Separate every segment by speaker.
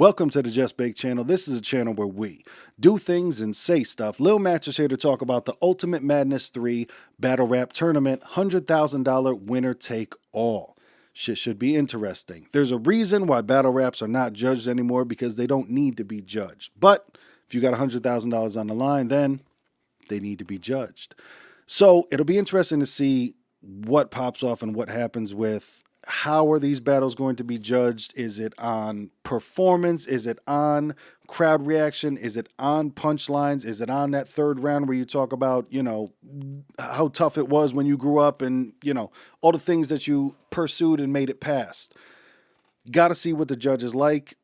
Speaker 1: Welcome to the Just Bake channel. This is a channel where we do things and say stuff. Lil Match is here to talk about the Ultimate Madness 3 Battle Rap Tournament, $100,000 winner take all. Shit should be interesting. There's a reason why battle raps are not judged anymore, because they don't need to be judged. But if you got $100,000 on the line, then they need to be judged. So it'll be interesting to see what pops off and what happens with how are these battles going to be judged. Is it on performance? Is it on crowd reaction? Is it on punchlines? Is it on that third round where you talk about, how tough it was when you grew up and, all the things that you pursued and made it past? Got to see what the judges like.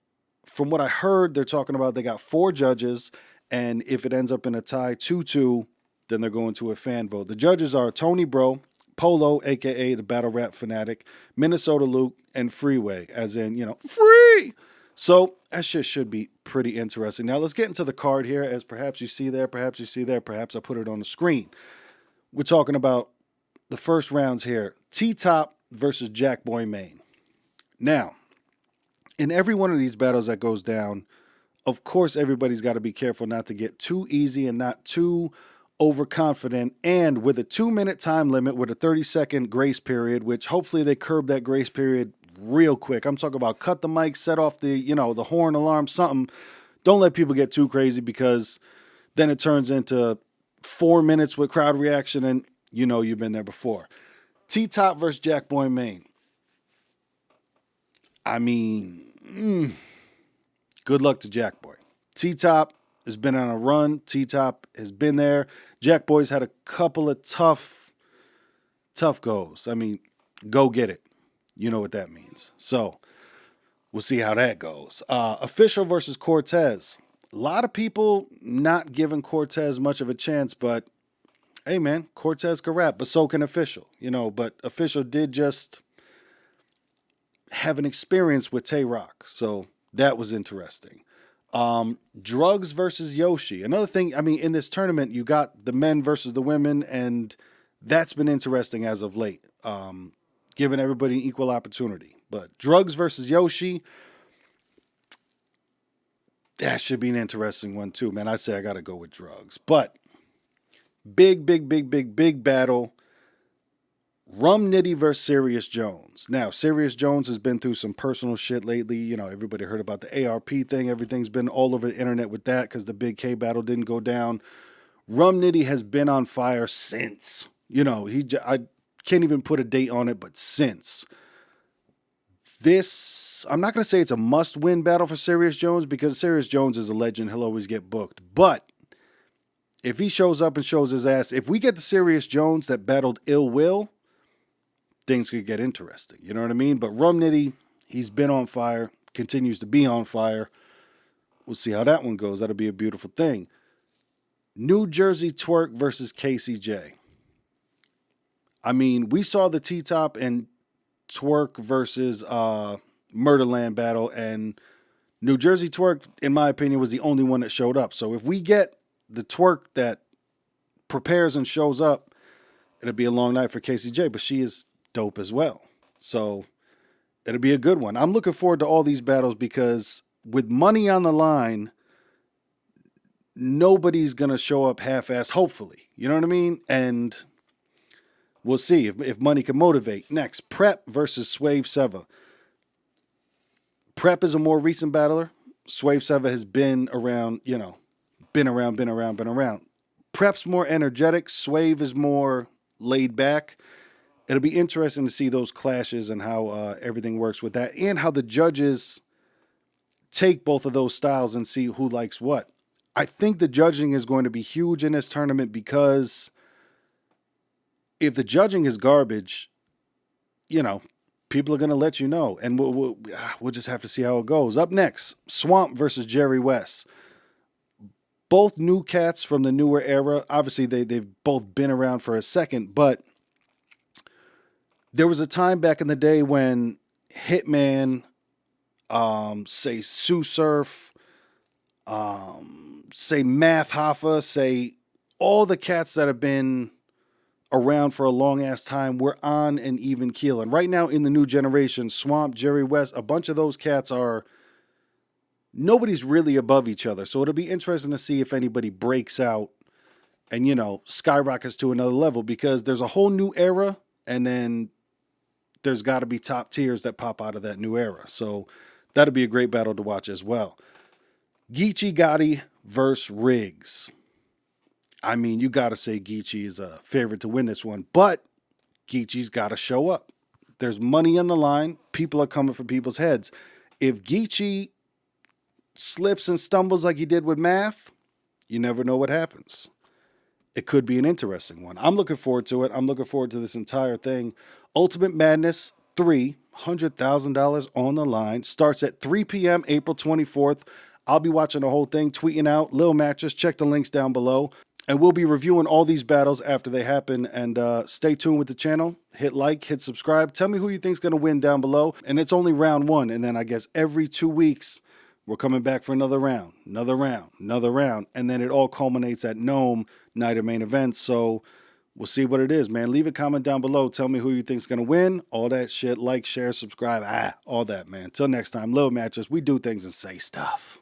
Speaker 1: From what I heard, they're talking about they got 4 judges, and if it ends up in a tie 2-2, then they're going to a fan vote. The judges are Tony Bro, Polo, a.k.a. the Battle Rap Fanatic, Minnesota Luke, and Freeway, as in, free! So that shit should be pretty interesting. Now let's get into the card here, as perhaps you see there, perhaps I put it on the screen. We're talking about the first rounds here. T-Top versus Jackboy Maine. Now, in every one of these battles that goes down, of course everybody's got to be careful not to get too easy and not too overconfident, and with a 2-minute time limit with a 30-second grace period, which hopefully they curb that grace period real quick. I'm talking about cut the mic, set off the, the horn alarm, something. Don't let people get too crazy, because then it turns into 4 minutes with crowd reaction, and you've been there before. T-Top versus Jackboy Maine. I mean, good luck to Jackboy. T-Top has been on a run. T-Top has been there. Jackboy's had a couple of tough goes. I mean, go get it. You know what that means. So we'll see how that goes. Official versus Cortez. A lot of people not giving Cortez much of a chance, but hey, man, Cortez can rap, but so can Official. But Official did just have an experience with Tay Rock, so that was interesting. Drugs versus Yoshi. Another thing, in this tournament, you got the men versus the women, and that's been interesting as of late, giving everybody equal opportunity. But Drugs versus Yoshi, that should be an interesting one too, man. I say I got to go with Drugs. But big battle. Knitty versus Sirius Jones. Now, Sirius Jones has been through some personal shit lately. Everybody heard about the ARP thing. Everything's been all over the internet with that because the Big K battle didn't go down. Knitty has been on fire since. I can't even put a date on it, but since. This, I'm not going to say it's a must-win battle for Sirius Jones, because Sirius Jones is a legend. He'll always get booked. But if he shows up and shows his ass, if we get the Sirius Jones that battled Ill Will, things could get interesting. You know what I mean? But Knitty, he's been on fire, continues to be on fire. We'll see how that one goes. That'll be a beautiful thing. New Jersey Twerk versus KCJ. We saw the T-Top and Twerk versus Murderland battle, and New Jersey Twerk, in my opinion, was the only one that showed up. So if we get the Twerk that prepares and shows up, it'll be a long night for KCJ, but she is dope as well. So it'll be a good one. I'm looking forward to all these battles, because with money on the line, nobody's going to show up half-assed, hopefully. You know what I mean? And we'll see if money can motivate. Next, Prep versus Suede Sever. Prep is a more recent battler. Suede Sever has been around, been around. Prep's more energetic. Suede is more laid back. It'll be interesting to see those clashes and how everything works with that, and how the judges take both of those styles and see who likes what. I think the judging is going to be huge in this tournament, because if the judging is garbage, people are going to let you know, and we'll just have to see how it goes. Up next, Swamp versus Jerry West. Both new cats from the newer era. Obviously, they've both been around for a second, but there was a time back in the day when Hitman, say Sue Surf, say Math Hoffa, say all the cats that have been around for a long ass time were on an even keel. And right now in the new generation, Swamp, Jerry West, a bunch of those cats are nobody's really above each other. So it'll be interesting to see if anybody breaks out and, you know, skyrockets to another level, because there's a whole new era, and then there's got to be top tiers that pop out of that new era. So that'll be a great battle to watch as well. Gichigati versus Riggs. I mean, you got to say Gichi is a favorite to win this one, but Gichi's got to show up. There's money on the line. People are coming for people's heads. If Gichi slips and stumbles like he did with math, you never know what happens. It could be an interesting one. I'm looking forward to it. I'm looking forward to this entire thing. Ultimate Madness 3, $100,000 on the line. Starts at 3 p.m. April 24th. I'll be watching the whole thing, tweeting out Lil Mattress. Check the links down below. And we'll be reviewing all these battles after they happen. And stay tuned with the channel. Hit like, hit subscribe. Tell me who you think's going to win down below. And it's only round 1. And then I guess every 2 weeks, we're coming back for another round, another round, another round. And then it all culminates at Gnome Night of Main Event. So we'll see what it is, man. Leave a comment down below. Tell me who you think's going to win. All that shit. Like, share, subscribe. All that, man. Till next time, Lil Mattress. We do things and say stuff.